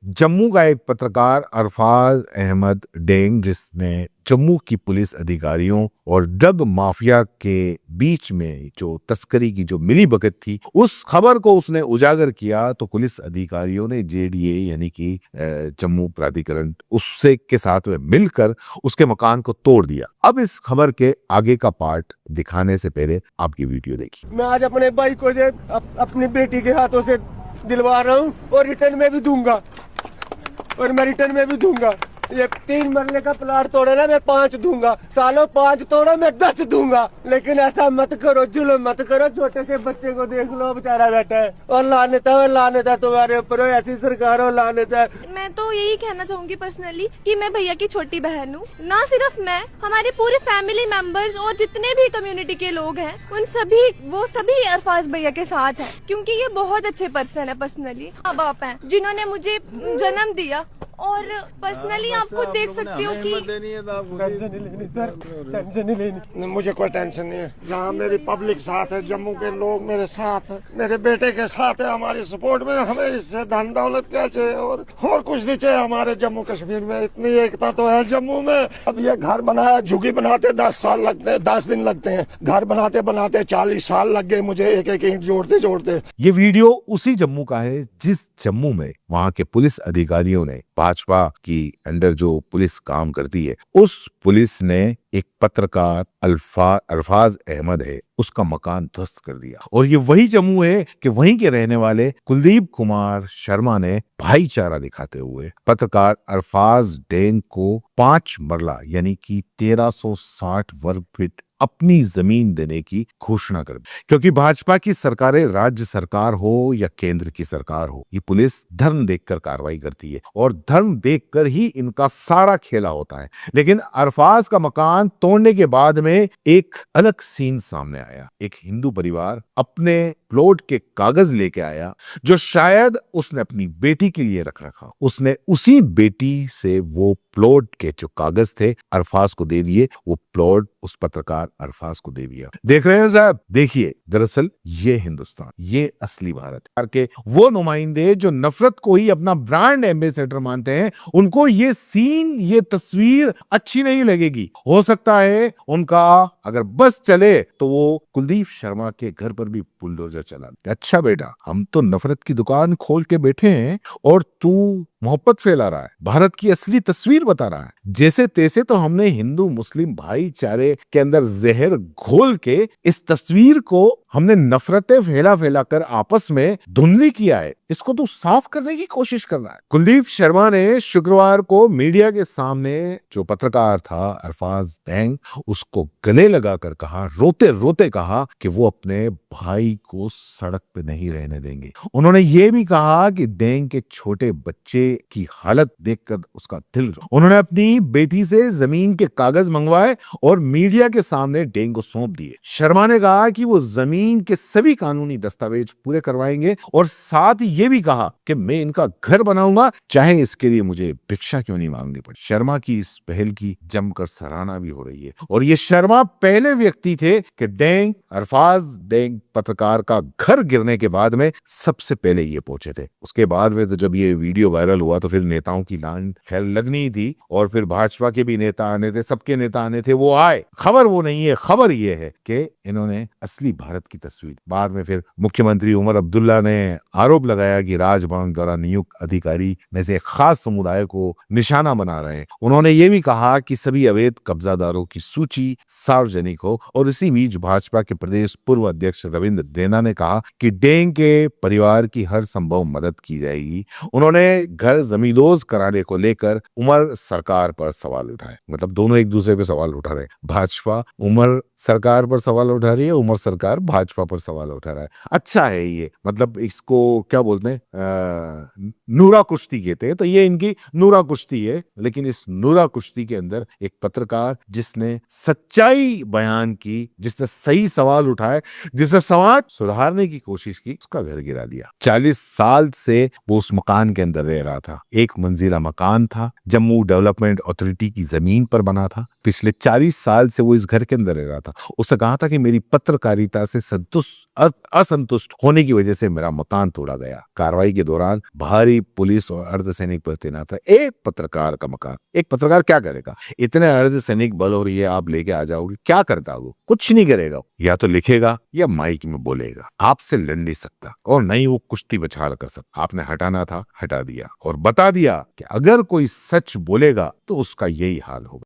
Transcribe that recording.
जम्मू का एक पत्रकार अरफाज अहमद डेंग, जिसने जम्मू की पुलिस अधिकारियों और ड्रग माफिया के बीच में जो तस्करी की जो मिली भगत थी, उस खबर को उसने उजागर किया। तो पुलिस अधिकारियों ने जेडीए यानी कि जम्मू प्राधिकरण उससे के साथ में मिलकर उसके मकान को तोड़ दिया। अब इस खबर के आगे का पार्ट दिखाने से पहले आपकी वीडियो देखिए। मैं आज अपने भाई को अपनी बेटी के हाथों से दिलवा रहा हूँ और रिटर्न में भी दूंगा, और मैं रिटर्न में भी दूंगा। ये 3 मरले का प्लाट तोड़ा ना, मैं 5 दूंगा। सालों 5 तोड़ो, मैं 10 दूंगा। लेकिन ऐसा मत करो, जुल्म मत करो। छोटे से बच्चे को देख लो, बेचारा बैठा है। और लानत है तुम्हारे ऊपर, ऐसी सरकार हो, लानत है। मैं तो यही कहना चाहूंगी पर्सनली कि मैं भैया की छोटी बहन हूँ। ना सिर्फ मैं, हमारे पूरे फैमिली मेंबर्स और जितने भी कम्युनिटी के लोग हैं, वो सभी अरफाज भैया के साथ हैं, क्योंकि ये बहुत अच्छे पर्सन है। पर्सनली माँ बाप हैं जिन्होंने मुझे जन्म दिया, और पर्सनली आप खुद देख सकते हो कि टेंशन नहीं लेनी, मुझे कोई टेंशन नहीं है। जहाँ मेरी पब्लिक साथ है, जम्मू के लोग मेरे साथ है, मेरे बेटे के साथ है, हमारी सपोर्ट में। हमें इससे धन दौलत क्या चाहिए, और कुछ नहीं चाहिए। हमारे जम्मू कश्मीर में इतनी एकता तो है जम्मू में। अब ये घर बनाया, झुग्गी बनाते 10 साल लगते हैं, 10 दिन लगते हैं। घर बनाते बनाते 40 साल लग गए मुझे, एक एक ईंट जोड़ते। ये वीडियो उसी जम्मू का है जिस जम्मू में वहां के पुलिस अधिकारियों ने, भाजपा की अंडर जो पुलिस काम करती है, उस पुलिस ने एक पत्रकार अरफाज अहमद है, उसका मकान ध्वस्त कर दिया। और ये वही जम्मू है कि वहीं के रहने वाले कुलदीप कुमार शर्मा ने भाईचारा दिखाते हुए पत्रकार अरफाज डेंग को 5 मरला यानी कि 1360 वर्ग फीट अपनी जमीन देने की घोषणा कर दी। क्योंकि भाजपा की सरकारें, राज्य सरकार हो या केंद्र की सरकार हो, ये पुलिस धर्म देखकर कार्रवाई करती है और धर्म देखकर ही इनका सारा खेला होता है। लेकिन अरफाज का मकान तोड़ने के बाद में एक अलग सीन सामने आया। एक हिंदू परिवार अपने प्लॉट के कागज लेके आया, जो शायद उसने अपनी बेटी के लिए रख रखा। उसने उसी बेटी से वो प्लॉट के जो कागज थे अरफाज को दे दिए, वो प्लॉट उस पत्रकार अरफाज को दे दिया। देख रहे हो साहब, देखिए, दरअसल ये हिंदुस्तान, ये असली भारत के वो नुमाइंदे जो नफरत को ही अपना ब्रांड एम्बेसडर मानते हैं, उनको ये सीन, ये तस्वीर अच्छी नहीं लगेगी। हो सकता है उनका अगर बस चले तो वो कुलदीप शर्मा के घर पर भी बुलडोजर चला। अच्छा बेटा, हम तो नफरत की दुकान खोल के बैठे हैं और तू मोहब्बत फैला रहा है, भारत की असली तस्वीर बता रहा है। जैसे तैसे तो हमने हिंदू मुस्लिम भाईचारे के अंदर जहर घोल के इस तस्वीर को हमने नफरतें फैला फैला कर आपस में धुंधली किया है। इसको तो साफ करने की कोशिश कर रहा है। कुलदीप शर्मा ने शुक्रवार को मीडिया के सामने जो पत्रकार था अरफाज डेंग, उसको गले लगाकर कहा, रोते रोते कहा कि वो अपने भाई को सड़क पे नहीं रहने देंगे। उन्होंने ये भी कहा कि डेंग के छोटे बच्चे की हालत देखकर उसका दिल, उन्होंने अपनी बेटी से जमीन के कागज मंगवाए और मीडिया के सामने डेंग को सौंप दिए। शर्मा ने कहा कि वो जमीन के सभी कानूनी दस्तावेज पूरे करवाएंगे और साथ ही ये भी कहा कि मैं इनका घर बनाऊंगा, चाहे इसके लिए मुझे भिक्षा क्यों नहीं मांगनी पड़े। शर्मा की इस पहल की जमकर सराहना भी हो रही है। और ये शर्मा पहले व्यक्ति थे कि अरफाज डेंग पत्रकार का घर गिरने के बाद में सबसे पहले ये पहुंचे थे। उसके बाद में तो जब ये वीडियो वायरल हुआ तो फिर नेताओं की लाइन खैर लगनी थी, और फिर भाजपा के भी नेता आने थे, सबके नेता आने थे, वो आए। खबर वो नहीं है, खबर ये है कि इन्होंने असली भारत की तस्वीर। बाद में फिर मुख्यमंत्री उमर अब्दुल्ला ने आरोप लगाया कि राजभवन द्वारा नियुक्त अधिकारी में से एक खास समुदाय को निशाना बना रहे हैं। उन्होंने ये भी कहा कि सभी अवैध कब्जादारों की सूची सार्वजनिक हो। और इसी बीच भाजपा के प्रदेश पूर्व अध्यक्ष रविंद्र देना ने कहा कि डेंग के परिवार की हर संभव मदद की जाएगी। उन्होंने घर जमींदोज कराने को लेकर उमर सरकार पर सवाल उठाए। मतलब दोनों एक दूसरे पे सवाल उठा रहे हैं। भाजपा उमर सरकार पर सवाल उठा रही है, उमर सरकार भाजपा पर सवाल उठा रहा है। अच्छा है ये, मतलब इसको क्या बोलते हैं, नूरा कुश्ती कहते हैं। तो ये इनकी नूरा कुश्ती है। लेकिन इस नूरा कुश्ती के अंदर एक पत्रकार जिसने सच्चाई बयान की, जिसने सही सवाल उठाए, जिसने समाज सुधारने की कोशिश की, उसका घर गिरा दिया। 40 साल से वो उस मकान के अंदर रह रहा था। 1 मंजिला मकान था, जम्मू डेवलपमेंट अथॉरिटी की जमीन पर बना था। पिछले 40 साल से वो इस घर के अंदर रह रहा था। उसने कहा था कि मेरी पत्रकारिता से असंतुष्ट होने की वजह से मेरा मकान तोड़ा गया। कार्रवाई के दौरान भारी पुलिस और अर्धसैनिक बल तैनात था। एक पत्रकार का मकान, एक पत्रकार क्या करेगा? इतने अर्धसैनिक बल और ये आप लेके आ जाओगे, क्या करता वो? कुछ नहीं करेगा, या तो लिखेगा या माइक में बोलेगा। आपसे लड़ नहीं सकता और नहीं वो कुश्ती बछाड़ कर सकता। आपने हटाना था, हटा दिया और बता दिया कि अगर कोई सच बोलेगा तो उसका यही हाल होगा।